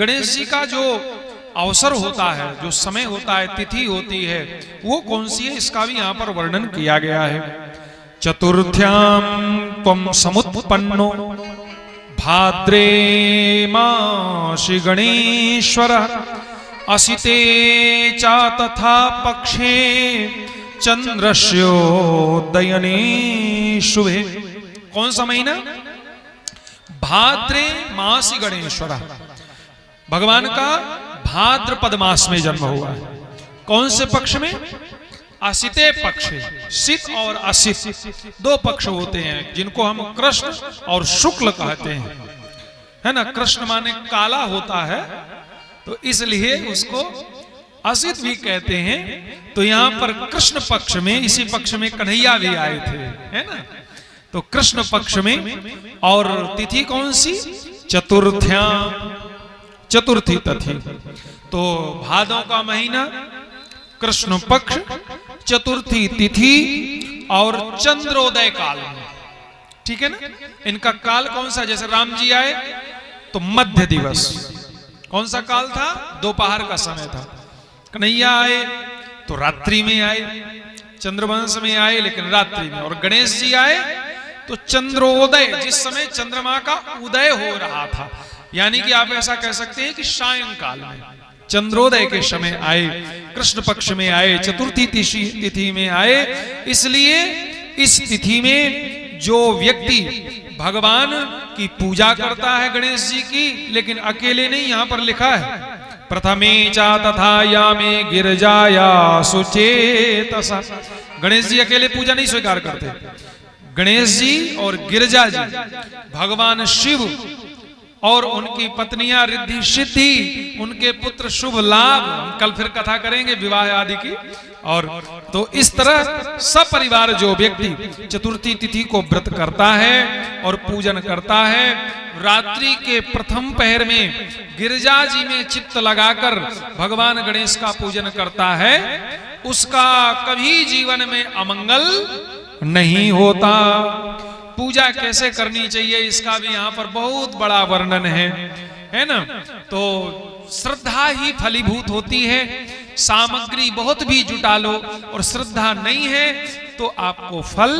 गणेश जी का जो अवसर होता है, जो समय होता है, तिथि होती है, वो कौन सी है, इसका भी यहाँ पर वर्णन किया गया है। चतुर्थ्याम त्वं समुत्पन्नो भाद्रे मासि गणेश्वर असिते च तथा पक्षे चंद्रस्योदयने शुभे। कौन सा महीना? भाद्रे मासि गणेश्वर। भगवान का भाद्रपद मास में जन्म हुआ है। कौन से पक्ष में? असिते पक्ष। सित और असित दो पक्ष होते हैं जिनको हम कृष्ण और शुक्ल कहते हैं, है ना। कृष्ण माने काला होता है तो इसलिए उसको असित भी कहते हैं। तो यहाँ पर कृष्ण पक्ष में, इसी पक्ष में कन्हैया भी आए थे, है ना। तो कृष्ण पक्ष में, और तिथि कौन सी? चतुर्थ्या, चतुर्थी तिथि। तो भादों का महीना, कृष्ण पक्ष, चतुर्थी तिथि और चंद्रोदय काल में, ठीक है ना। इनका काल कौन सा? जैसे राम जी आए तो मध्य दिवस, कौन सा काल था? दोपहर का समय था। कन्हैया आए तो रात्रि में आए, चंद्रवंश में आए लेकिन रात्रि में। और गणेश जी आए तो चंद्रोदय, जिस समय चंद्रमा का उदय हो रहा था, यानी कि आप ऐसा कह सकते हैं कि सायंकाल में चंद्रोदय के समय आए, कृष्ण पक्ष में आए, चतुर्थी तिथि में आए। इसलिए इस तिथि में जो व्यक्ति भगवान की पूजा करता है गणेश जी की, लेकिन अकेले नहीं, यहां पर लिखा है प्रथमे चा तथा यामे गिरजाया सुचेतसा। गणेश जी अकेले पूजा नहीं स्वीकार करते। गणेश जी और गिरजा जी, भगवान शिव और उनकी पत्नियां रिद्धि सिद्धि, उनके पुत्र शुभ लाभ, हम कल फिर कथा करेंगे विवाह आदि की। और तो इस तरह सब परिवार जो व्यक्ति चतुर्थी तिथि को व्रत करता है और पूजन करता है, रात्रि के प्रथम पहर में गिरजा जी में चित्त लगाकर भगवान गणेश का पूजन करता है, उसका कभी जीवन में अमंगल नहीं होता। पूजा कैसे करनी चाहिए इसका भी यहाँ पर बहुत बड़ा वर्णन है ना। तो श्रद्धा ही फलीभूत होती है। सामग्री बहुत भी जुटा लो और श्रद्धा नहीं है तो आपको फल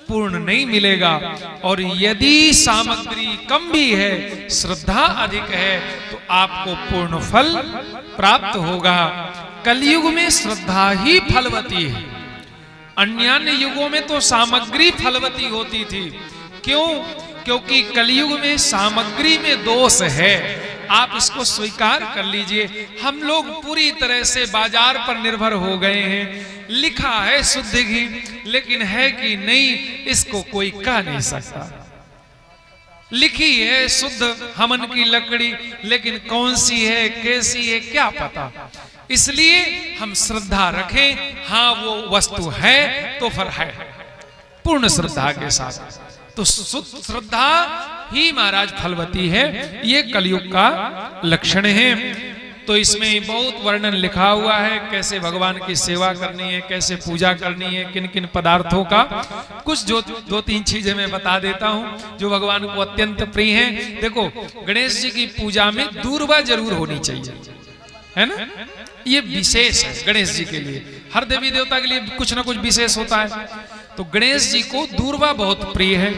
पूर्ण नहीं मिलेगा। और यदि सामग्री कम भी है, श्रद्धा अधिक है, तो आपको पूर्ण फल प्राप्त होगा। कलयुग में श्रद्धा ही फलवती है। अन्य युगों में तो सामग्री फलवती होती थी। क्यों? क्योंकि कलयुग में सामग्री में दोष है। आप इसको स्वीकार कर लीजिए। हम लोग पूरी तरह से बाजार पर निर्भर हो गए हैं। लिखा है शुद्ध घी, लेकिन है कि नहीं इसको कोई कह नहीं सकता। लिखी है शुद्ध हमन की लकड़ी, लेकिन कौन सी है, कैसी है, क्या पता। इसलिए हम श्रद्धा रखें। हाँ, वो वस्तु है तो फिर है, पूर्ण श्रद्धा के साथ। तो श्रद्धा ही महाराज फलवती है। ये कलयुग का लक्षण है। तो इसमें बहुत वर्णन लिखा हुआ है, कैसे भगवान की सेवा करनी है, कैसे पूजा करनी है, किन किन पदार्थों का। कुछ जो दो तीन चीजें मैं बता देता हूं जो भगवान को अत्यंत प्रिय है। देखो, गणेश जी की पूजा में दूर्वा जरूर होनी चाहिए, है ना। ये विशेष है गणेश जी के लिए। हर देवी देवता के लिए कुछ ना कुछ विशेष होता है। तो गणेश जी को दूर्वा बहुत प्रिय है।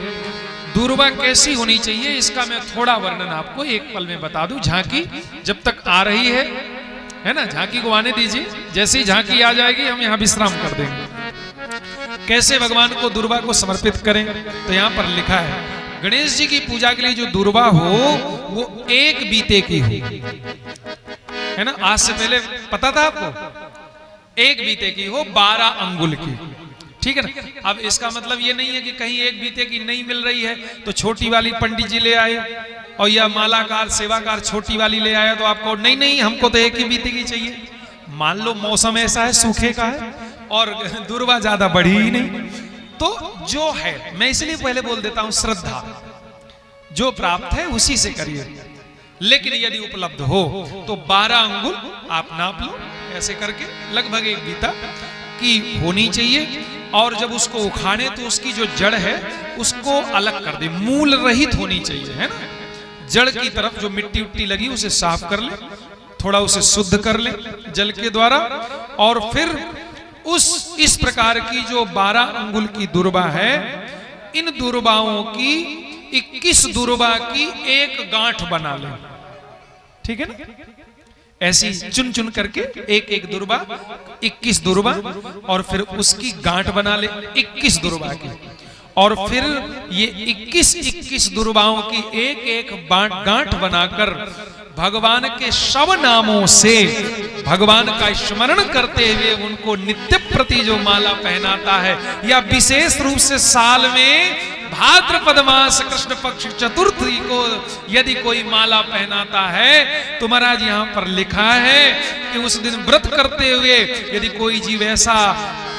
दूर्वा कैसी होनी चाहिए इसका मैं थोड़ा वर्णन आपको एक पल में बता दूं। झांकी जब तक आ रही है ना, झांकी को आने दीजिए। जैसे ही झांकी आ जाएगी हम यहाँ विश्राम कर देंगे। कैसे भगवान को दूर्वा को समर्पित करें, तो यहाँ पर लिखा है गणेश जी की पूजा के लिए जो दूर्वा हो वो एक बीते की हो, है ना। आज से पहले पता था आपको? एक बीते की हो, 12 अंगुल की, ठीक है ना। अब इसका मतलब ये नहीं है कि कहीं एक बीते की नहीं मिल रही है तो छोटी वाली पंडित जी ले आए और या मालाकार सेवाकार छोटी वाली ले आया तो आपको नहीं हमको तो एक ही बीते की चाहिए। मान लो मौसम ऐसा है, सूखे का है और दूर्वा ज्यादा बढ़ी ही नहीं, तो जो है, मैं इसलिए पहले बोल देता हूं, श्रद्धा जो प्राप्त है उसी से करिए। लेकिन यदि उपलब्ध हो तो 12 अंगुल आप नाप लो, ऐसे करके लगभग एक बीता की होनी चाहिए। और जब उसको उखाड़े तो उसकी जो जड़ है उसको अलग कर दे, मूल रहित होनी चाहिए, है ना। जड़ की तरफ जो मिट्टी उट्टी लगी उसे साफ कर ले, थोड़ा उसे शुद्ध कर ले जल के द्वारा, और फिर इस प्रकार की जो 12 अंगुल की दुर्बा है, इन दुर्बाओं की 21 दुर्बा की एक गांठ बना ले। ठीक है ना? ऐसी चुन चुन करके एक एक दुर्बा, 21 दुर्बा, और फिर उसकी गांठ बना ले 21 दुर्बा की, और फिर ये 21 दुर्बाओं की एक एक गांठ बनाकर भगवान के सब नामों से भगवान का स्मरण करते हुए उनको नित्य प्रति जो माला पहनाता है, या विशेष रूप से साल में भाद्रपद मास कृष्ण पक्ष चतुर्थी को यदि कोई माला पहनाता है, तो महाराज यहाँ पर लिखा है कि उस दिन व्रत करते हुए यदि कोई जीव ऐसा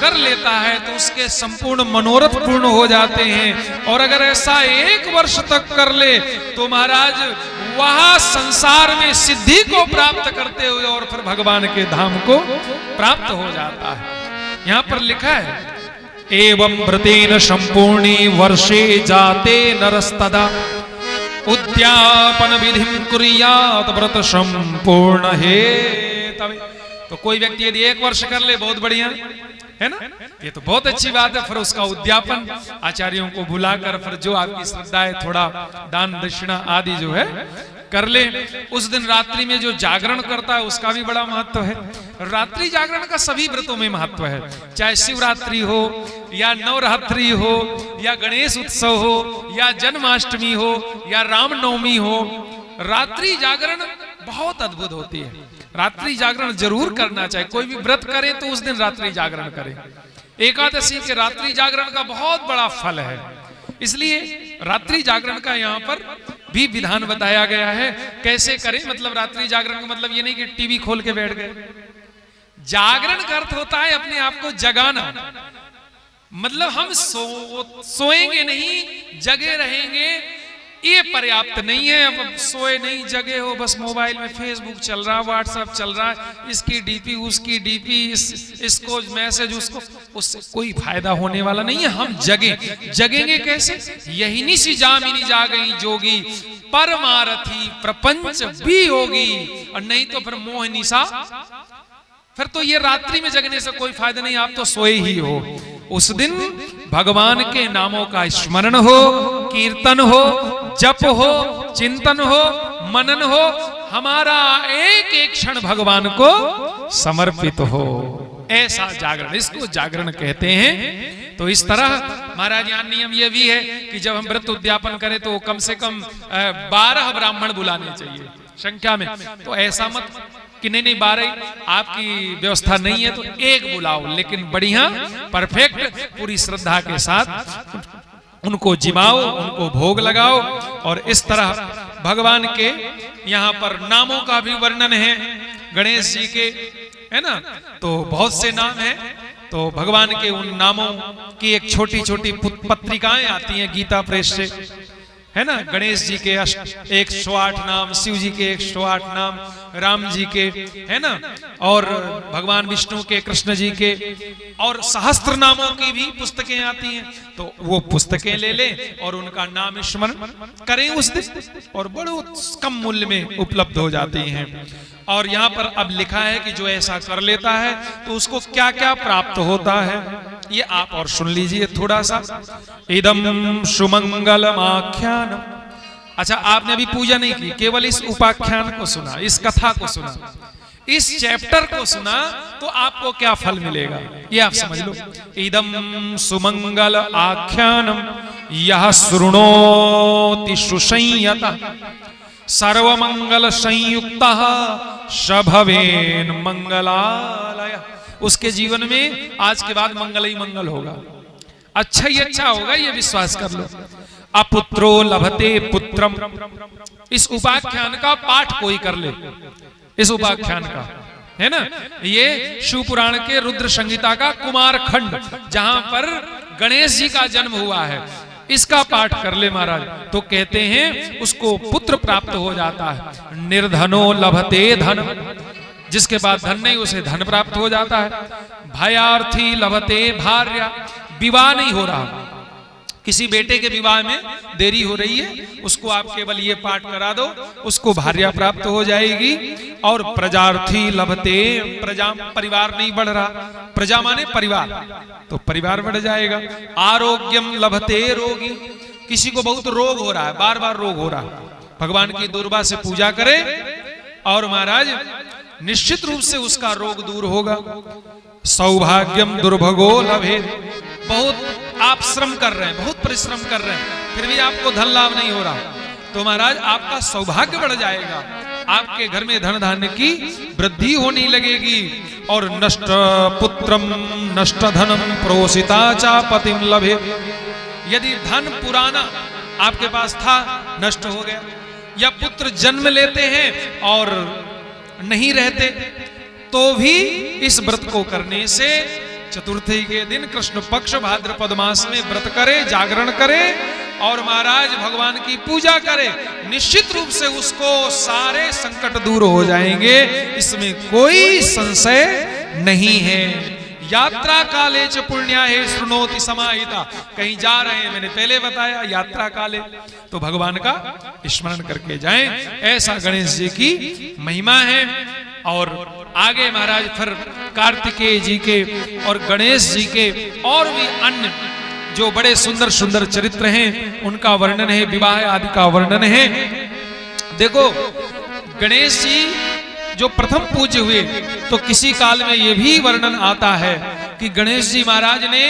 कर लेता है तो उसके संपूर्ण मनोरथ पूर्ण हो जाते हैं, और अगर ऐसा 1 वर्ष तक कर ले तो महाराज वह संसार में सिद्धि को प्राप्त करते हुए और फिर भगवान के धाम को प्राप्त हो जाता है। यहाँ पर लिखा है, एवं व्रतेन संपूर्णे वर्षे जाते नरस्तदा उद्यापन विधिं कुर्यात् व्रत संपूर्ण हे तवे। तो कोई व्यक्ति यदि 1 वर्ष कर ले, बहुत बढ़िया है ना, ये तो बहुत अच्छी बात है। फिर उसका उद्यापन आचार्यों को बुलाकर फिर जो आपकी श्रद्धा है, थोड़ा दान दक्षिणा आदि जो है कर ले। उस दिन रात्रि में जो जागरण करता है उसका भी बड़ा महत्व है। रात्रि जागरण का सभी व्रतों में महत्व है, चाहे शिवरात्रि हो या नवरात्रि हो या गणेश उत्सव हो या जन्माष्टमी हो या रामनवमी हो, रात्रि जागरण बहुत अद्भुत होती है। रात्रि जागरण जरूर करना चाहिए, कोई भी व्रत करे तो उस दिन रात्रि जागरण करे। एकादशी के रात्रि जागरण का बहुत बड़ा फल है, इसलिए रात्रि जागरण का यहाँ पर भी विधान बताया गया है। कैसे करें, मतलब रात्रि जागरण का मतलब ये नहीं कि टीवी खोल के बैठ गए। जागरण का अर्थ होता है अपने आप को जगाना, मतलब हम सोएंगे नहीं, जगे रहेंगे, ये पर्याप्त नहीं है। अब सोए नहीं, जगे हो, बस मोबाइल में फेसबुक चल रहा, व्हाट्सएप चल रहा, इसकी डीपी उसकी डीपी, इसको मैसेज उसको, उससे कोई फायदा होने वाला नहीं है। हम जगेंगे कैसे? यही निसी जामिनी जागई जोगी परमारथी प्रपंच भी होगी, और नहीं तो फिर मोह निशा। फिर तो ये रात्रि में जगने से कोई फायदा नहीं, आप तो सोए ही हो। उस दिन भगवान के नामों का स्मरण हो, कीर्तन हो, जप हो, चिंतन हो, मनन हो, हमारा एक एक क्षण भगवान को समर्पित हो, ऐसा जागरण, इसको जागरण कहते हैं। तो इस तरह महाराज यहाँ नियम ये भी है कि जब हम व्रत उद्यापन करें तो कम से कम 12 ब्राह्मण बुलाने चाहिए संख्या में। तो ऐसा मत कि नहीं 12 आपकी व्यवस्था नहीं है तो 1 बुलाओ, लेकिन बढ़िया परफेक्ट पूरी श्रद्धा के साथ उनको जिमाओ, उनको भोग लगाओ। और इस तरह भगवान के यहाँ पर नामों का भी वर्णन है, गणेश जी के, है ना, तो बहुत से नाम हैं। तो भगवान के उन नामों की एक छोटी छोटी पत्रिकाएं आती हैं गीता प्रेस से, है ना। गणेश जी के 108 नाम, शिव जी के 108 नाम, राम जी के, है ना, और भगवान विष्णु के, कृष्ण जी के, और सहस्त्र नामों की भी पुस्तकें आती हैं। तो वो पुस्तकें ले ले और उनका नाम स्मरण करें उस दिन, और बड़े कम मूल्य में उपलब्ध हो जाती हैं। और यहाँ पर अब लिखा है कि जो ऐसा कर लेता है तो उसको क्या क्या प्राप्त होता है, ये आप और सुन लीजिए थोड़ा सा। इदम सुमंगलमाख्यानम। अच्छा, आपने अभी पूजा नहीं की, केवल इस उपाख्यान को सुना, इस कथा को सुना, इस चैप्टर को सुना, तो आपको क्या फल मिलेगा ये आप समझ लो। इदम सुमंगल आख्यानम यह शृणोति सुसंयतः सर्वमंगल संयुक्त शभवेन मंगलालय। उसके जीवन में आज के बाद मंगल ही मंगल होगा, अच्छा ही अच्छा होगा, ये विश्वास कर लो। अपुत्रो लभते पुत्रम। इस उपाख्यान का पाठ कोई कर ले, इस उपाख्यान का, है ना, ये शिव पुराण के रुद्र संहिता का कुमार खंड, जहां पर गणेश जी का जन्म हुआ है, इसका पाठ कर ले महाराज, तो कहते हैं उसको पुत्र प्राप्त हो जाता है। निर्धनो लभते धन। जिसके पास धन नहीं उसे धन प्राप्त हो जाता है। भयार्थी लभते भार्या। विवाह नहीं हो रहा, किसी बेटे के विवाह में देरी हो रही है, उसको आप केवल ये पाठ करा दो, उसको भार्या प्राप्त हो जाएगी। और प्रजार्थी लभते, प्रजा परिवार नहीं बढ़ रहा, प्रजा माने परिवार, तो परिवार बढ़ जाएगा। आरोग्यम लभते रोगी, किसी को बहुत रोग हो रहा है, बार बार रोग हो रहा है, भगवान की दुर्बा से पूजा करे और महाराज निश्चित रूप से उसका रोग दूर होगा। सौभाग्यम दुर्भगो लभे, बहुत आप श्रम कर रहे हैं, बहुत परिश्रम कर रहे हैं, फिर भी आपको धन लाभ नहीं हो रहा, तो महाराज आपका सौभाग्य बढ़ जाएगा, आपके घर में धन धान्य की वृद्धि होने लगेगी। और नष्ट पुत्रम नष्ट धनम प्रोसिता चा पतिम लभे, यदि धन पुराना आपके पास था नष्ट हो गया, या पुत्र जन्म लेते हैं और नहीं रहते, तो भी इस व्रत को करने से चतुर्थी के दिन कृष्ण पक्ष भाद्रपद मास में व्रत करे, जागरण करे और महाराज भगवान की पूजा करे, निश्चित रूप से उसको सारे संकट दूर हो जाएंगे, इसमें कोई संशय नहीं है। यात्रा काले च पुण्या है श्रृणोति समाहिता, कहीं जा रहे हैं, मैंने पहले बताया यात्रा काले, तो भगवान का स्मरण करके जाएं, ऐसा गणेश जी की महिमा है। और आगे महाराज फिर कार्तिकेय जी के और गणेश जी के और भी अन्य जो बड़े सुंदर सुंदर चरित्र हैं उनका वर्णन है, विवाह आदि का वर्णन है। देखो गणेश जी जो प्रथम पूज्य हुए, तो किसी काल में यह भी वर्णन आता है कि गणेश जी महाराज ने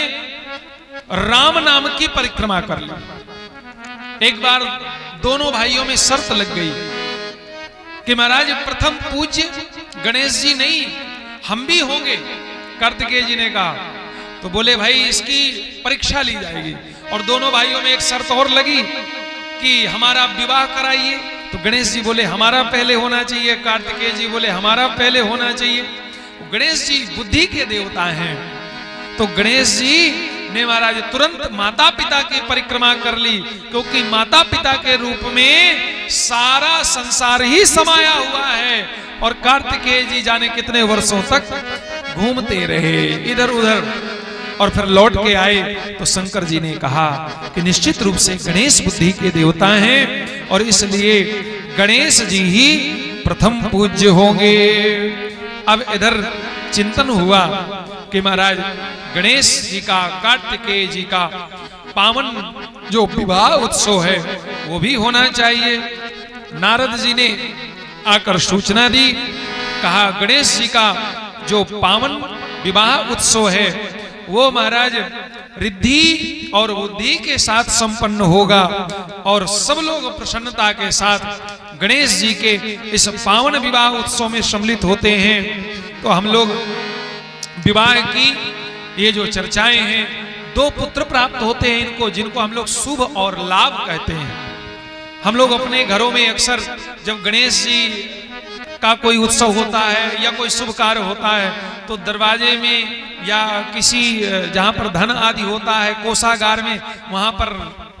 राम नाम की परिक्रमा कर ली। एक बार दोनों भाइयों में शर्त लग गई कि महाराज प्रथम पूज्य गणेश जी नहीं, हम भी होंगे। कार्तिकेय जी ने कहा, तो बोले भाई इसकी परीक्षा ली जाएगी। और दोनों भाइयों में एक शर्त और लगी कि हमारा विवाह कराइए, तो गणेश जी बोले हमारा पहले होना चाहिए, कार्तिकेय जी बोले हमारा पहले होना चाहिए। गणेश जी बुद्धि के देवता हैं, तो गणेश जी ने महाराज तुरंत माता पिता की परिक्रमा कर ली, क्योंकि माता पिता के रूप में सारा संसार ही समाया हुआ है। और कार्तिकेय जी जाने कितने वर्षों तक घूमते रहे इधर उधर, और फिर लौट के आए तो शंकर जी ने कहा कि निश्चित रूप से गणेश बुद्धि के देवता हैं और इसलिए गणेश जी ही प्रथम पूज्य होंगे। अब इधर चिंतन हुआ कि महाराज गणेश जी का, कार्तिकेय जी का पावन जो विवाह उत्सव है वो भी होना चाहिए। नारद जी ने आकर सूचना दी, कहा गणेश जी का जो पावन विवाह उत्सव है वो महाराज रिद्धि और बुद्धि के साथ संपन्न होगा और सब लोग प्रसन्नता के साथ गणेश जी के इस पावन विवाह उत्सव में सम्मिलित होते हैं। तो हम लोग विवाह की ये जो चर्चाएं हैं, दो पुत्र प्राप्त होते हैं इनको, जिनको हम लोग शुभ और लाभ कहते हैं। हम लोग अपने घरों में अक्सर जब गणेश जी का कोई उत्सव होता है या कोई शुभ कार्य होता है तो दरवाजे में या किसी जहां पर धन आदि होता है कोषागार में, वहां पर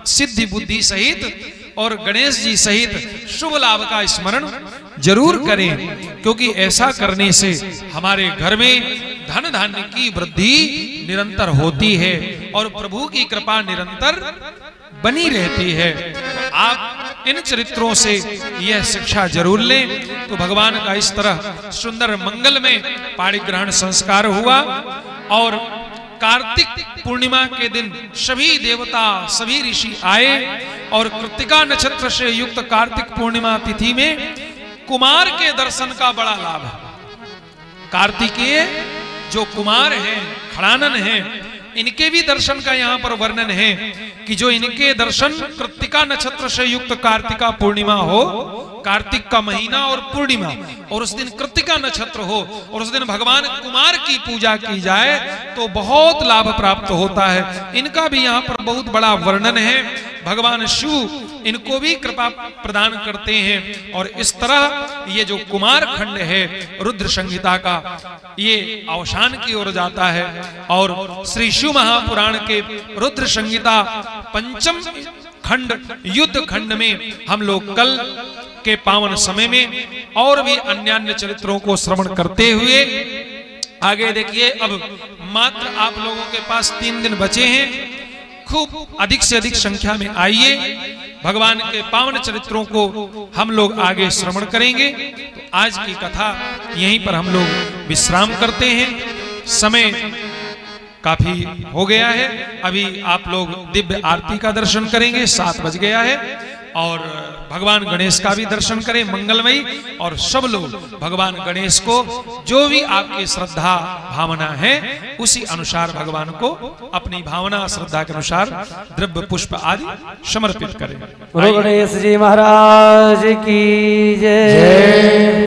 सिद्धि बुद्धि सहित और गणेश जी सहित शुभ लाभ का स्मरण जरूर करें, क्योंकि ऐसा करने से हमारे घर में धन धान्य की वृद्धि निरंतर होती है और प्रभु की कृपा निरंतर बनी रहती है। आप इन चरित्रों से यह शिक्षा जरूर लें। तो भगवान का इस तरह सुंदर मंगल में पाणिग्रहण संस्कार हुआ और कार्तिक पूर्णिमा के दिन सभी देवता सभी ऋषि आए और कृत्तिका नक्षत्र से युक्त कार्तिक पूर्णिमा तिथि में कुमार के दर्शन का बड़ा लाभ है। कार्तिकेय जो कुमार हैं, खड़ानन हैं, इनके भी दर्शन का यहाँ पर वर्णन है कि जो इनके दर्शन कृत्तिका नक्षत्र से युक्त कार्तिका पूर्णिमा हो, कार्तिक का महीना और पूर्णिमा, और उस दिन कृत्तिका नक्षत्र हो और उस दिन भगवान कुमार की पूजा की जाए तो बहुत लाभ प्राप्त होता है। इनका भी यहाँ पर बहुत बड़ा वर्णन है। भगवान शिव इनको भी कृपा प्रदान करते हैं और इस तरह ये जो कुमार खंड है रुद्र संहिता का, ये अवसान की ओर जाता है और श्री शिव महापुराण के रुद्र संहिता पंचम खंड युद्ध खंड में हम लोग कल के पावन समय में और भी अन्य चरित्रों को श्रवण करते हुए आगे देखिए। अब मात्र आप लोगों के पास 3 दिन बचे हैं। खूब अधिक से अधिक संख्या में आइए, भगवान के पावन चरित्रों को हम लोग आगे श्रवण करेंगे। तो आज की कथा यहीं पर हम लोग विश्राम करते हैं। समय काफी हो गया है, अभी आप लोग दिव्य आरती का दर्शन करेंगे, 7 बज गया है, और भगवान गणेश का भी दर्शन करें मंगलमयी। और सब लोग भगवान गणेश को जो भी आपकी श्रद्धा भावना है उसी अनुसार भगवान को अपनी भावना श्रद्धा के अनुसार द्रव्य पुष्प आदि समर्पित करें। गुरु गणेश जी महाराज की जय।